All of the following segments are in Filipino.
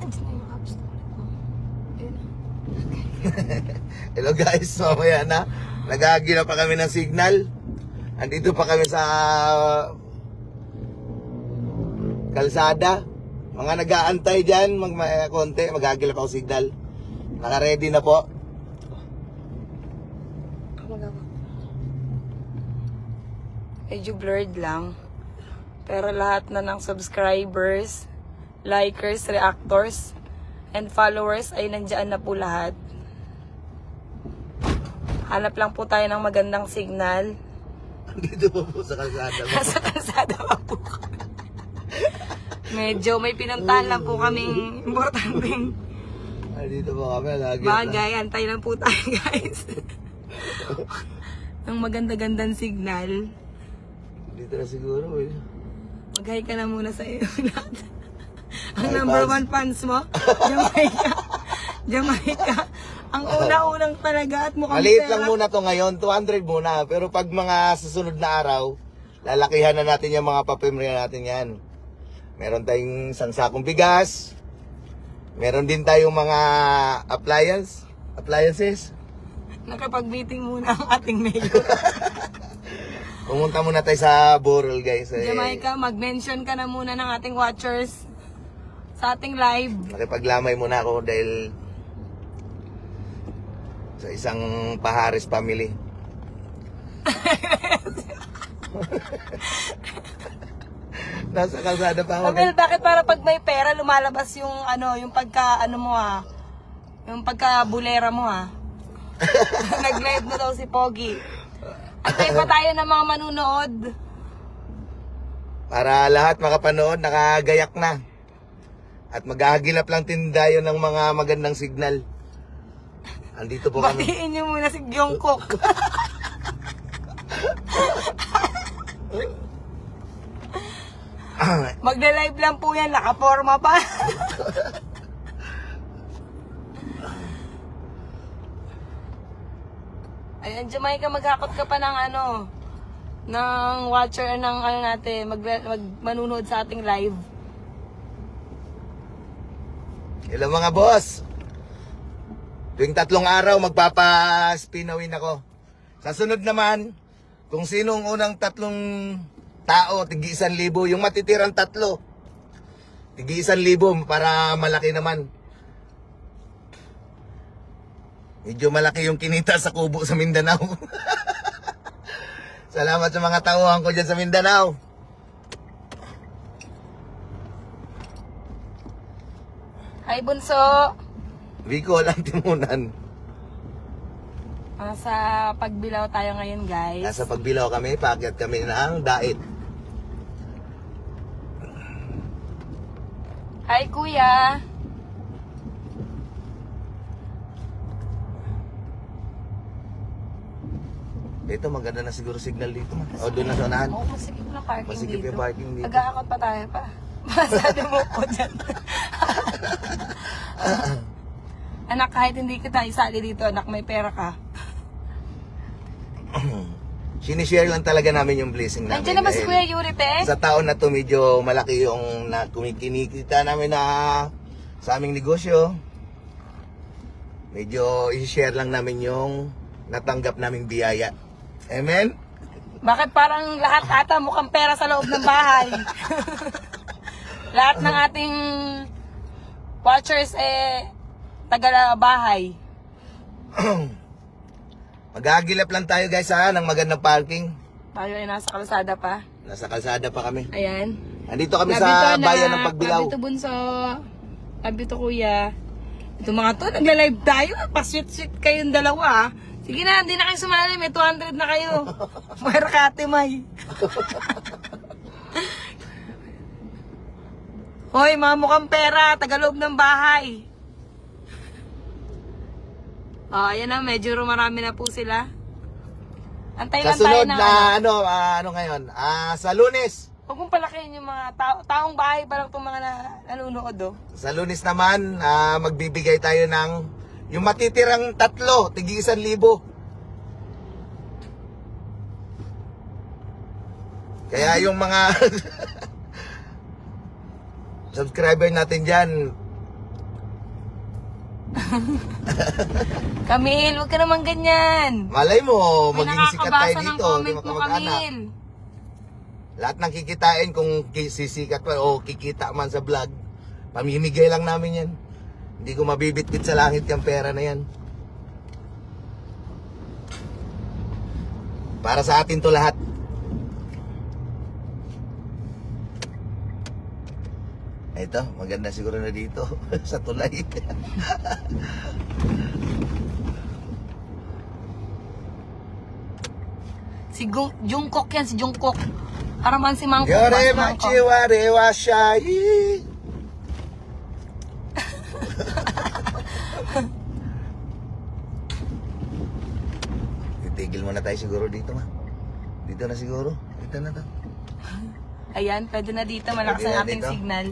Andiyan na yung apps na ulit mo. Ayun na. Hello guys, mamaya na. Nag-aagi na pa kami ng signal. Andito pa kami sa kalsada. Mga nag-aantay dyan, konti, mag-aagi na pa ako signal. Naka-ready na po. Medyo blurred lang. Pero lahat na ng subscribers, likers, reactors, and followers ay nandiyan na po lahat. Hanap lang po tayo ng magandang signal. Andito po sa kalsada. Nasa kalsada pa po. Medyo may pinuntahan lang po kaming importanteng Andito po kami, lagi bagay. Antay lang po tayo, guys. Ng maganda-gandang signal. Dito na siguro eh. Mag-hi ka na muna sa iyo. Ang Hi, number fans. one fans mo, Jamaica. Jamaica. Ang una-unang talaga at mukhang Maliit pera. lang muna to ngayon, 200 muna. Pero pag mga susunod na araw, lalakihan na natin yung mga papemrya natin yan. Meron tayong isang sakong bigas. Meron din tayong mga appliances. Nakapag-meeting muna ang ating mayor. Pumunta muna tayo sa Borol guys. Jamaica, mag-mention ka na muna ng ating watchers sa ating live. Nakipaglamay muna ako dahil sa isang Pahares family. Nasa kalsada pa ako. Abel, bakit para pag may pera lumalabas yung ano, yung pagka ano mo yung pagka bulera mo Nag-live na daw si Pogi. Antay pa tayo ng mga manunood. Para lahat makapanood, nakagayak na. At maghahagilap lang tindayo ng mga magandang signal. Andito po kami. Batiin niyo muna si Jungkook. Magla-live lang po yan, nakaporma pa. Ayan, Jamaica, maghakot ka pa ng ano, ng watcher ng ano natin, manunood sa ating live. Hello mga boss. Tuwing 3 araw magpapa-spinawin ako. Sa sunod naman, kung sinong unang 3 tao, tigi 1,000. Yung matitirang 3, tigi 1,000 para malaki naman. Medyo malaki yung kinita sa kubo sa Mindanao. Salamat sa mga tauhan ko dyan sa Mindanao. Hi, Bunso! Bicol ang timunan. Nasa Pagbilao tayo ngayon, guys. Nasa Pagbilao kami, paakyat kami ng Dait. Hi, Kuya! Ito, maganda na siguro signal dito. O, doon na sa unahan. Oo, masigip na parking Masigip dito. yung parking dito. Nag-aakot pa tayo pa. Masabi mo po dyan. Anak, kahit hindi kita isali dito, anak, may pera ka. Sinishare lang talaga namin yung blessing namin. Nandiyan na ba si dahil Kuya Yuri, te? sa taon na to, medyo malaki yung kumikinikita namin na sa aming negosyo. Medyo i-share lang namin yung natanggap naming biyaya. Amen? Bakit parang lahat ata mukhang pera sa loob ng bahay? Lahat ng ating watchers taga bahay. Mag-aagilap lang tayo guys ng magandang parking. Tayo ay nasa kalsada pa. Nasa kalsada pa kami. Ayan. Andito kami Love you sa to, bayan anak. ng Pagbilao. Love you to, Bunso. Love you to, Kuya. Ito mga to, nagla-live tayo. Pa-sweet-sweet kayong dalawa. Sige na, hindi na kayo sumali. May 200 na kayo. Markate, may. Hoy, mga mukhang pera. Tagaloob ng bahay. Ayan na. Medyo marami na po sila. Antay Sa lang tayo sunod na ano ngayon? Sa Lunes. Huwag mong palakihin yung mga taong bahay pa lang itong mga nanonood, Sa Lunes naman, magbibigay tayo ng yung matitirang 3, tigi 1,000. Kaya yung mga subscriber natin dyan, Camille, huwag ka naman ganyan. Malay mo, May maging sikat tayo nakakabasa ng dito. Di comment mo, makamag-anak. Camille. Lahat ng kikitain kung sisikat pa o kikita man sa vlog, pamimigay lang namin yan. Hindi ko mabibitbit sa langit yung pera na yan. Para sa atin to lahat. Ito, maganda siguro na dito sa tulay. Si Jungkook yan, si Jungkook. Para man si Mangkok. Yore ba, si Mangkok? machi ware wa shai. Titigil muna tayo siguro dito, ma. Dito na siguro. Dito na to. Ayan, pwede na dito. Malakas Pwede ang na ating dito. signal.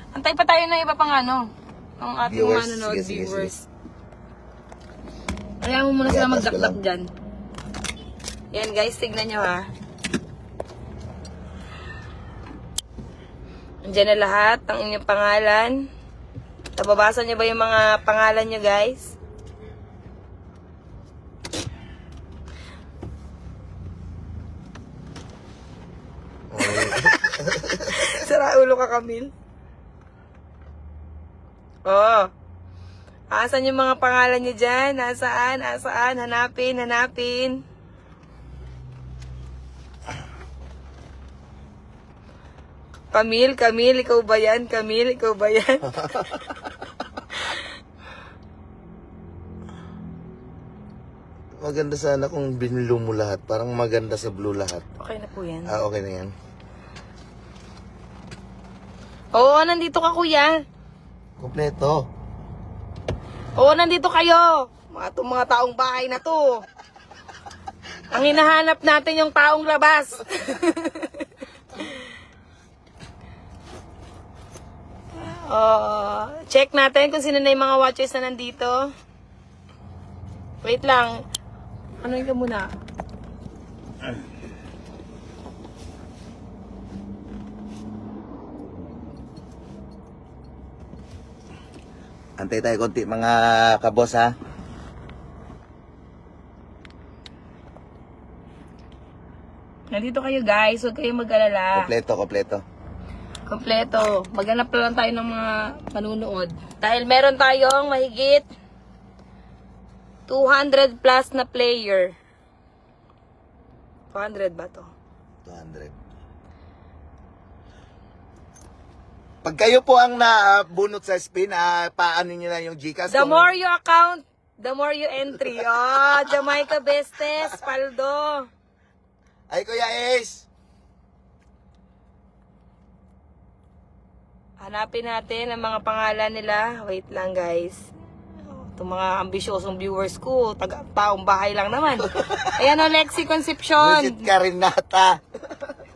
Antay pa tayo ng iba pang ano. Ng ating Viewers. manonood, Sige, sige, viewers. Kaya mo muna sila Iatas ko magdakdak lang. dyan. Yan guys, tignan nyo ha. Andiyan na lahat ng inyong pangalan. Nababasa nyo ba yung mga pangalan nyo guys? Sira ulo ka, Camille. Oh. Asan yung mga pangalan nyo dyan? Nasaan? Nasaan? Hanapin, hanapin. Camille, ikaw ba yan? Camille, ikaw ba yan? Maganda sana kung binilo mo lahat. Parang maganda sa blue lahat. Okay na po yan. Ah, okay na yan. Oo, nandito ka, kuya. Kompleto. Oo, nandito kayo. Mga taong bahay na to. Ang hinahanap natin yung taong labas. Check natin kung sino na yung mga watchers na nandito. Wait lang. Ano yung ka muna? Antay tayo konti mga kabos ha. Nandito kayo guys. Huwag kayong mag-alala. Kompleto, kompleto. Kompleto. Maghanap na lang tayo ng mga manunood. Dahil meron tayong mahigit 200 plus na player. 200 ba to? 200. Pag kayo po ang nabunot sa spin, paano nyo na yung Gcash? The more you account, the more you entry. Oh, Jamaica Bestes, Paldo. Ay, Kuya Ace! Hanapin natin ang mga pangalan nila. Wait lang guys. Itong mga ambisyosong viewers ko, taong bahay lang naman. Ayan o, Lexi Concepcion. Visit ka rin nata.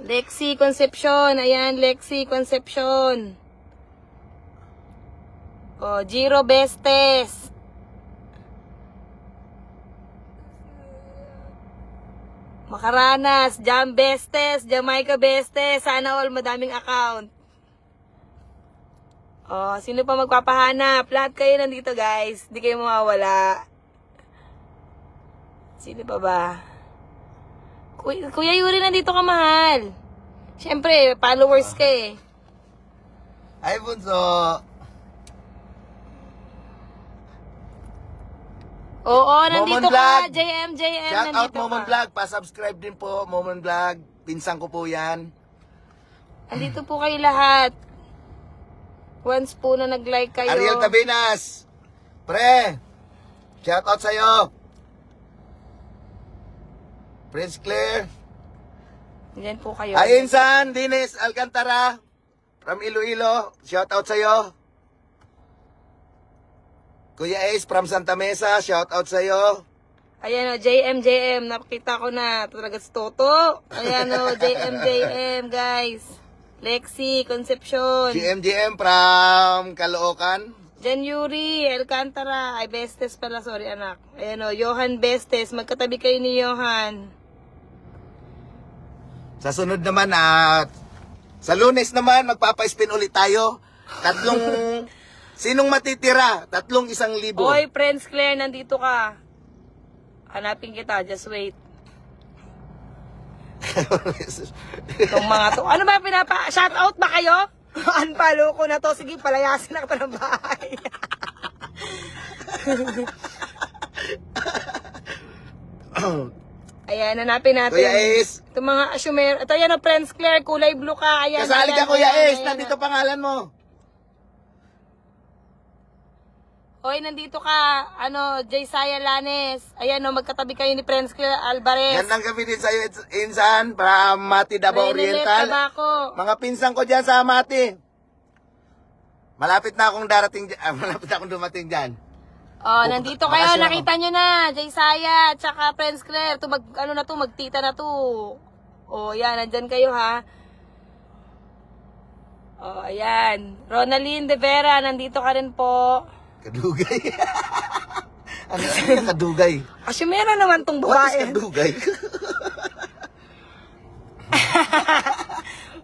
Lexi Concepcion. Ayan, Lexi Concepcion. O, Giro Bestes. Makaranas, Jam Bestes, Jamaica Bestes. Sana all madaming account. Oh, sino pa magpapahanap? Lahat kayo nandito, guys. Hindi kayo mawawala. Sino pa ba? Kuya Yuri, nandito ka, mahal. Siyempre, followers ka eh. Ay, Bunso! Oo, nandito Momon Vlog. ka. JM, Shout out nandito Momon ka. Vlog. Pa-subscribe din po, Momon Vlog. Pinsan ko po yan. Nandito po kayo lahat. Once po na nag-like kayo. Ariel Tabinas. Pre, shout out sa'yo. Prince Claire. Diyan po kayo. Ayinsan, Dines Alcantara. From Iloilo. Shout out sa'yo. Kuya Ace from Santa Mesa. Shout out sa'yo. Ayan o, JM. Nakita ko na. Talaga si Toto. Ayan o, JM, guys. Lexi, Concepcion. GMGM from Caloocan. Jan Yuri, Alcantara. Ay, Bestes pala. Sorry, anak. Ayan o, Johan Bestes. Magkatabi kayo ni Johan. Sa sunod naman, sa Lunes naman, magpapa-spin ulit tayo. 3 Sinong matitira? 1,000. Hoy, Friends Claire, nandito ka. Hanapin kita, just wait. Itong mga to. Ano ba shoutout ba kayo? Unfollow ko na to. Sige, palayasin na kita ng bahay. Ayan, hanapin natin. Kuya Ace. Itong mga assumer. Ito yan, Friends Claire, kulay blue ka. Ayan, Kasali ka, ayan, Kuya ayan, Ace. ayan. Nandito pangalan mo. Hoy, nandito ka. Jaysaya Lanes. Ayan, magkatabi kayo ni Friends Claire Alvarez. Yan ang kami din sa'yo, Insan, para Mati, Davao Renelep Oriental. Tabaco. Mga pinsan ko dyan sa Mati. Malapit na akong malapit na akong dumating dyan. Oh, nandito kayo. Bakasyon ako. Nakita nyo na. Jaysaya, tsaka Friends Claire. Magtita na to. Oh, yan. Nandyan kayo, ha. Oh, ayan. Ronaline De Vera, nandito ka rin po. Kadugay. Ano yung kadugay? Kasi meron naman tong What is babae. kadugay?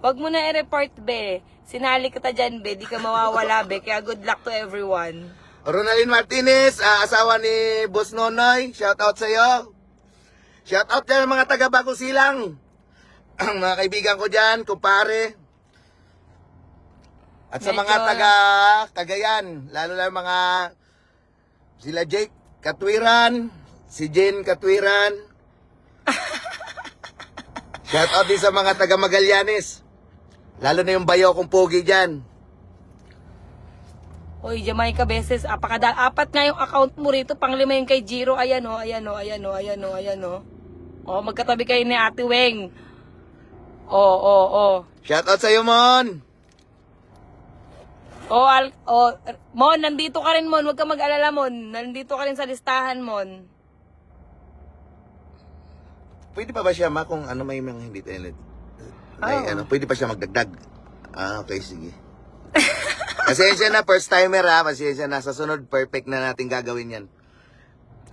Wag mo na i-report, be. Sinali kita dyan, be. Di ka mawawala, be. Kaya good luck to everyone. Ronaldin Martinez, asawa ni Boss Nonoy. Shout out sa'yo. Shout out dyan mga taga Bagong Silang. Ang mga kaibigan ko dyan, kumpare. At sa Medyo- mga taga Cagayan, lalo na mga sila Jake Katwiran, si Jen Katwiran. Shout out din sa mga taga Magallanes. Lalo na yung bayo kong pogi dyan. Oy, Jamaica beses. Apat nga yung account mo rito. Panglima yung kay Jiro. Ayan o, ayan o, ayan o, ayan o, ayan o. O, magkatabi kayo ni Ate Weng. O. Shout out sa'yo, Mon. Mon, nandito ka rin, Mon. Huwag ka mag-alala, Mon. Nandito ka rin sa listahan, Mon. Pwede pa ba siya, ma, kung ano may mga hindi tayo pwede pa siya magdagdag? Okay, sige. Pasensya na, first timer ha, pasensya na. Sa sunod, perfect na natin gagawin yan.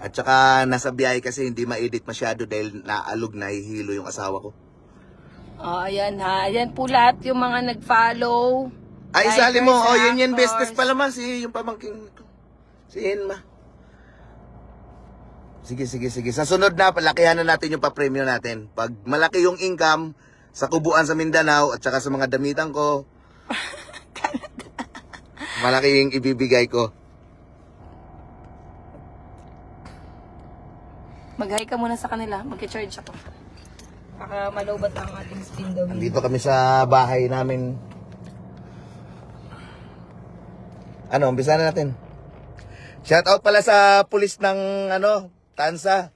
At saka, nasa biyahe kasi hindi ma-edit masyado dahil naalog, nahihilo yung asawa ko. Ayan ha. Ayan po lahat yung mga nag-follow. Ay, isali mo, Likers, yun actors. business pala ma, yung pamangking ko. Si Inma. Sige. Sa sunod na, palakihan na natin yung pa-premium natin. Pag malaki yung income sa kubuan sa Mindanao at saka sa mga damitan ko, malaki yung ibibigay ko. Mag-hi ka muna sa kanila. Mag-charge ako. Baka malobat ang ating spin daw. Dito kami sa bahay namin. Umpisa na natin. Shout out pala sa pulis ng Tansa.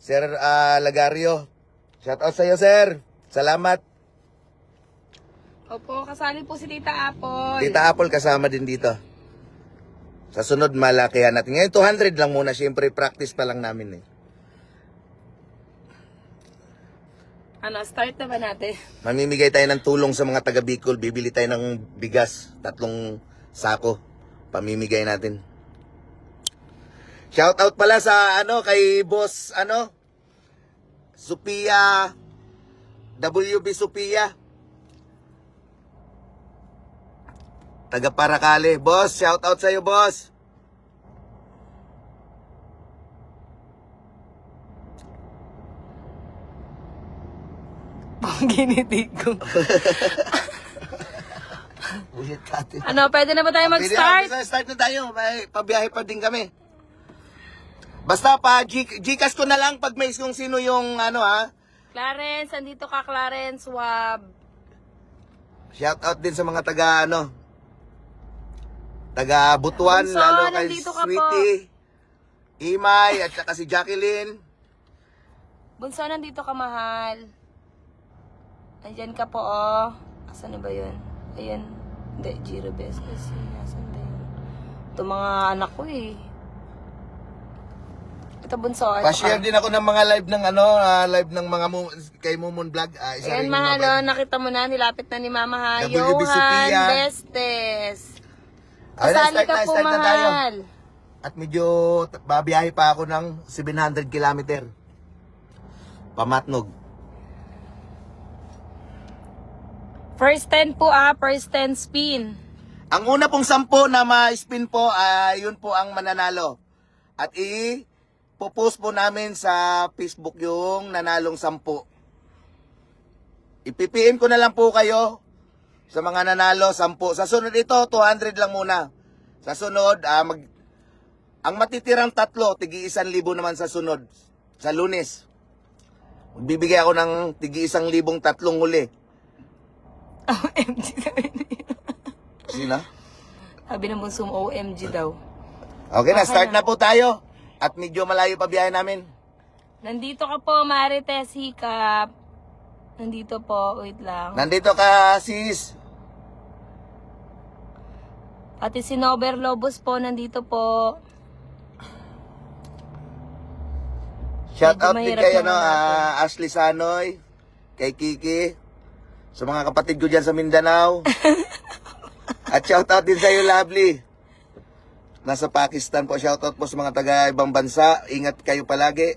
Sir Lagario. Shout out sa iyo, sir. Salamat. Opo, kasali po si Tita Apple. Tita Apple kasama din dito. Sa sunod, malakihan natin. Ngayon, 200 lang muna. Siyempre, practice pa lang namin eh. Start na ba natin? Mamimigay tayo ng tulong sa mga taga Bicol. Bibili tayo ng bigas. 3 sako. Pamimigay natin. Shout out pala sa kay Boss Sophia, WB Sophia. Taga Paracale. Boss, shout out sa iyo, boss. Ginitig ko. Bullshit natin. Pwede na ba tayo mag-start? Start na tayo. Pabiyahe pa din kami. Basta Gcash ko na lang pag may kung sino yung Clarence, andito ka, Clarence Wab. Shout out din sa mga taga Butuan, Bunso, lalo kay nandito ka po. Sweetie, Imay, at saka si Jacqueline. Bunso, nandito ka, mahal. Andyan ka po, oh. Asan na ba yun? Ayan. Hindi, Giro Business. Asan ba yun? Ito mga anak ko eh. Ito, Bunso. Pa-share din ako ng mga live ng live ng mga kay Mumon Vlog. Isa Ayan, rin mahal, yung oh. Nakita mo na, nilapit na ni Mama ha. WB Johan Sophia. Bestes. Ayun, Kasali ka po, start na tayo. mahal. At medyo babiyahe pa ako ng 700 kilometer. Pamatnog. First 10 po, first 10 spin. Ang una pong 10 na ma-spin po, yun po ang mananalo. At i-post po namin sa Facebook yung nanalong 10. Ipipm ko na lang po kayo sa mga nanalo 10. Sa sunod ito, 200 lang muna. Sa sunod, ang matitirang 3, tigi 1,000 naman sa sunod. Sa Lunes. Bibigay ako ng tigi 1,000 tatlong huli. OMG sabi niya. Sino? Sabi ng bunso mo, OMG daw. Okay na, Okay start na. na po tayo. At medyo malayo pa biyahe namin. Nandito ka po, Marites Hikap. Nandito po, wait lang. Nandito ka, sis. Pati si Nober Lobos po, nandito po. Shout Medyo out din mahirap kay naman natin. Ashley Sanoy, kay Kiki, sa mga kapatid ko dyan sa Mindanao. At shout out din sa iyo, Lovely. Nasa Pakistan po, shout out po sa mga taga ibang bansa. Ingat kayo palagi.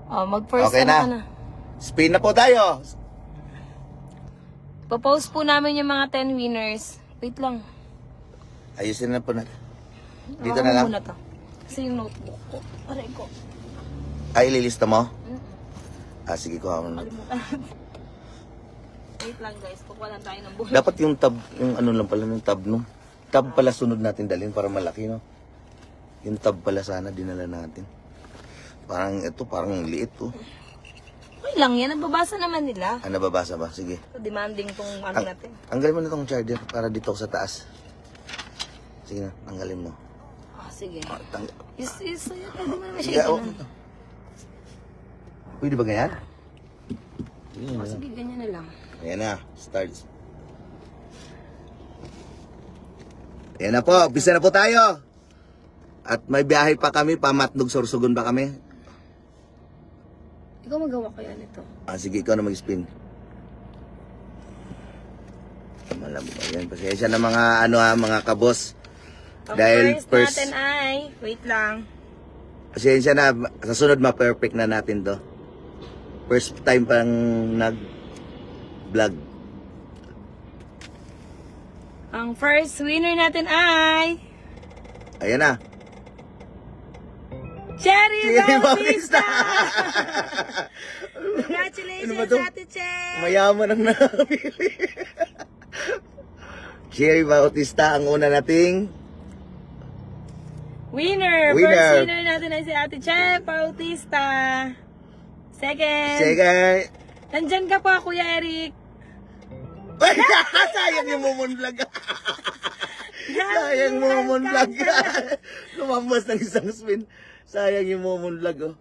Oh, mag-first Okay ka na. Spin na po tayo. Popost po namin yung mga 10 winners. Wait lang. Ayusin na po natin. Dito Hawakan na mo lang. muna to. Kasi yung notebook ko. Aray ko. Ay, ililista mo? Sige ko. Wait lang guys. Kukuha lang tayo ng buhay. Dapat yung tab, yung ano lang pala, yung tab, no? Tab pala sunod natin dalhin para malaki, no? Yung tab pala sana dinala natin. Parang ito, parang liit, to. Okay lang yan. Nababasa naman nila. Nababasa ba? Sige. So, demanding tong ano natin. Tanggalin mo na tong charger para dito ako sa taas. Sige na, tanggalin mo. Ah, sige. Tang Pwede mo naman Sige, siya oh. ganun. Pwede ba ganyan? Oh, sige, ganyan na lang. Ayan na, start. Ayan na po, umpisa na po tayo. At may biyahe pa kami, pamatnog sorsogon pa kami. Ikaw magawa kaya nito. Sige, ikaw na mag-spin. Malam mo yan. Pasensya na mga mga kabos. Ang Dahil first natin ay, wait lang. Pasensya na, sa sunod ma-perfect na natin to. First time pang nag-vlog. Ang first winner natin ay Ayan na. Cherry Cherry Bautista! Bautista! Congratulations, Ano ba to? Ate Che! Mayaman ang nakapili. Cherry Bautista, ang una nating Winner! Winner. First winner natin ay si Ate Che Bautista. Second. Sige. Nandyan ka pa, Kuya Eric. Sayang yung Momon Vlog. Sayang Momon Vlog. Lumambas ng isang spin. Sayang yung Momon Vlog, oh.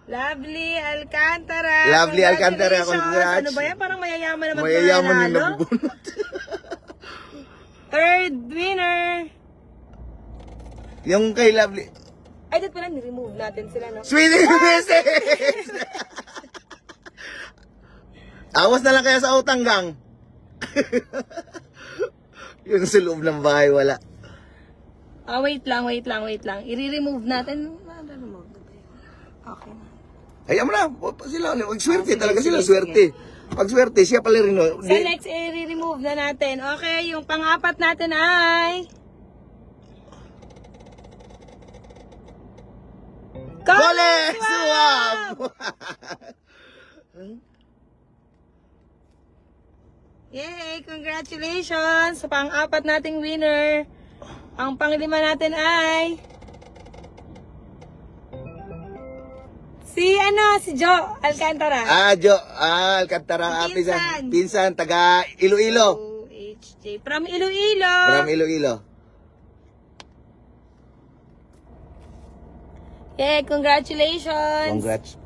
Lovely Alcantara. Lovely Alcantara, Congratulations. congrats. Ano ba yan? Parang mayayaman naman Mayayaman yung nanalo. nabubunot. Third winner. Yung kay Lovely. Ay, dito pala, ni-remove natin sila, no? Sweetie message! Awas na lang kaya sa utang, gang. Yung sa loob ng bahay, wala. Ah, wait lang. I-remove natin. Remove na ba yun? Okay na. Hayaan mo na. Sila, swerte Sige, talaga sila, sige, swerte. Pag swerte, siya pala rin. No? So next, i-remove na natin. Okay, yung pang-apat natin ay... Kole! Suwam! Yay! Congratulations sa pang-apat nating winner. Ang panglima natin ay... Si Joe Alcantara. Alcantara, Pinsan. Pinsan, taga Iloilo. OHJ. From Iloilo. From Iloilo. Yay! Congratulations. Congrats.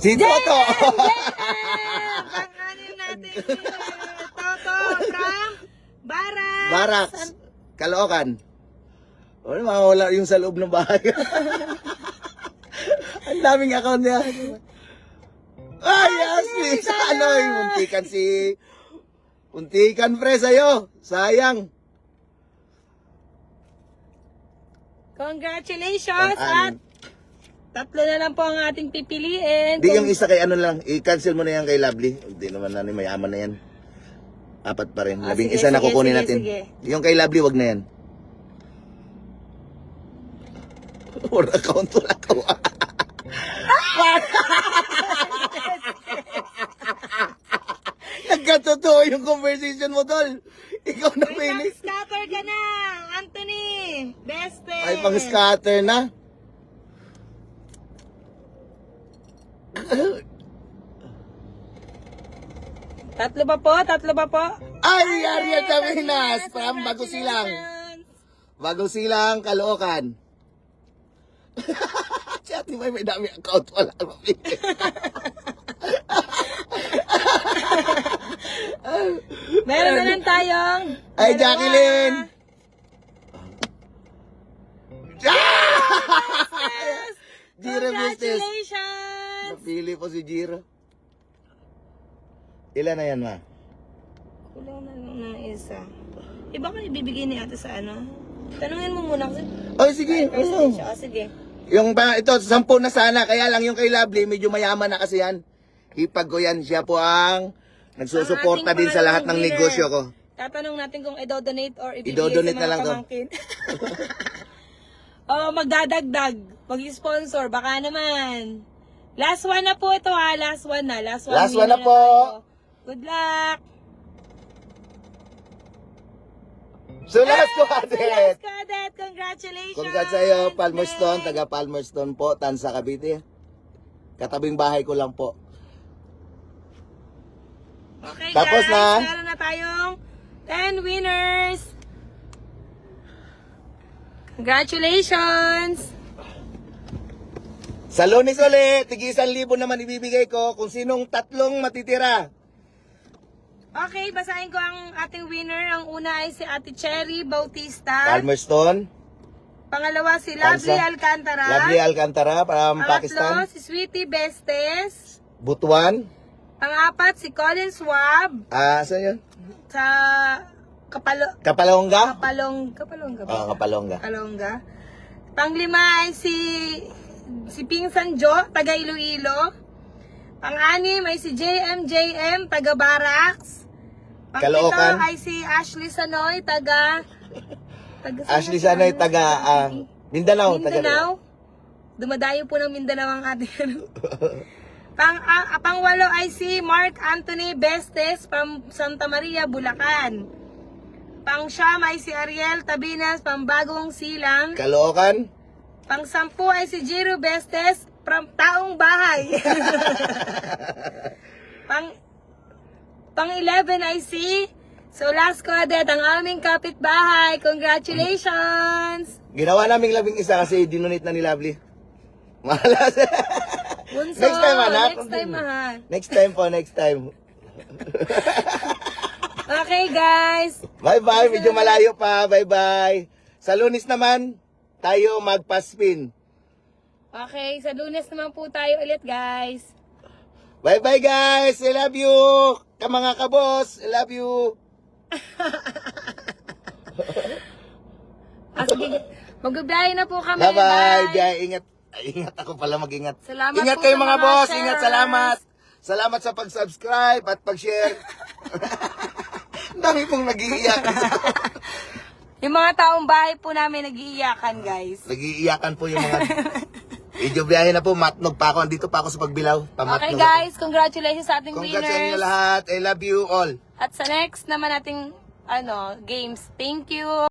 Si Toto! Pang-anim natin. Toto from Baras. Barracks. Caloocan. O, mawala yung sa loob ng bahay. Ang daming account niya. Ay, Ashley! Sa ano, muntikan pre sa'yo. Sayang. Congratulations at Pang-anim. Tatlo na lang po ang ating pipiliin. Di yung isa kay ano lang, i-cancel mo na yan kay Lovely. Hindi naman na mayaman na yan. Apat pa rin. Ah, Labing sige, isa na sige, kukunin sige, natin. sige. Yung kay Lovely, wag na yan. Or account wala to. Nagkatotoo yung conversation mo, tol. Ikaw na May pili. pang-scatter ka na, Anthony. Beste. Ay, pang-scatter na. Tatlo ba po? Tatlo ba po? Ay, Ariel Caminas. From Bago Silang. Bago Silang, Caloocan. Si Ate may dami account. Wala mapili. Meron na lang tayong... Ay, Jacqueline. Jira Business. Congratulations! Napili po si Jira. Ilan na yan, ma? Kulang na lang ng isa. Iba ka ibibigay ni ate sa ano? Tanungin mo muna kasi. Ay, sige. Percentage siya. Sige. Yung ba, ito, 10 na sana. Kaya lang yung kay Lovely, medyo mayaman na kasi yan. Hipag ko yan. Siya po ang nagsusuporta Ang ating din sa lahat ng pangalawang negosyo ko. winner. Tatanong natin kung i-donate or ibibigay I-donate sa na mga lang to. pamangkin. Oh, magdadagdag. Mag-sponsor. Baka naman. Last one na po ito ha. Last one na. Last one, Last one winner na po. tayo. Good luck. Sulas ko, Ate. Sulas Cadet. Congratulations. Congrats sa'yo, Palmerston, Next. taga Palmerston po, Tansa, Cavite. Katabing bahay ko lang po. Okay Tapos guys, na. meron na tayong 10 winners. Congratulations. Sa Lunes ulit, tig 1,000 naman ibibigay ko kung sinong tatlong matitira. Okay, basahin ko ang ating winner. Ang una ay si Ate Cherry Bautista. Palmerston, Pangalawa si Lovely Tansa. Alcantara. Lovely Alcantara, from Pangatlo Pakistan. si Sweetie Bestes. Butuan. Pangapat si Colin Swab Saan yun? sa Kapalongga Kapalongga? Oo, Kapalongga. Kapalongga. Panglima ay si Pingsan Jo, taga Iloilo. Pang-anim ay si JM, taga Barracks. Pang-pito Caloocan. ay si Ashley Sanoy, taga Ashley Sanoy, taga Mindanao. Mindanao. Dumadayo po ng Mindanao ang ating Pang-walo ay si Mark Anthony Bestes from Santa Maria, Bulacan. Pang-siyam ay si Ariel Tabinas from Bagong Silang. Caloocan. Pang-sampu ay si Jiro Bestes from Taong Bahay. Pang-11 ay si Solas Codet, ang aming kapitbahay. Congratulations! Ginawa naming 11 kasi dinonate na ni Lovely. Malas. Bunso, Next time, anak. next time, mahal. Next time po, next time. Okay, guys. Bye-bye, medyo malayo pa. Bye-bye. Sa Lunes naman, tayo magpa-spin. Okay, sa Lunes naman po tayo ulit, guys. Bye-bye, guys. I love you. Mga kabos, I love you. Sige, magbibiyahe na po kami. Bye-bye. Bye. Ingat. Ay, ingat ako pala mag-ingat. Salamat Ingat po kayo sa mga mga boss. shares. Ingat, salamat. Salamat sa pag-subscribe at pag-share. Ang dami pong nag-iiyak. Yung mga taong bahay po namin nag-iiyakan, guys. Nag-iiyakan po yung mga... Medyo biyahe na po. Matnog pa ako. Andito pa ako sa Pagbilao. Pamatnog Okay, ako. guys. Congratulations sa ating Congrats sa inyo winners. lahat. I love you all. At sa next naman nating games. Thank you.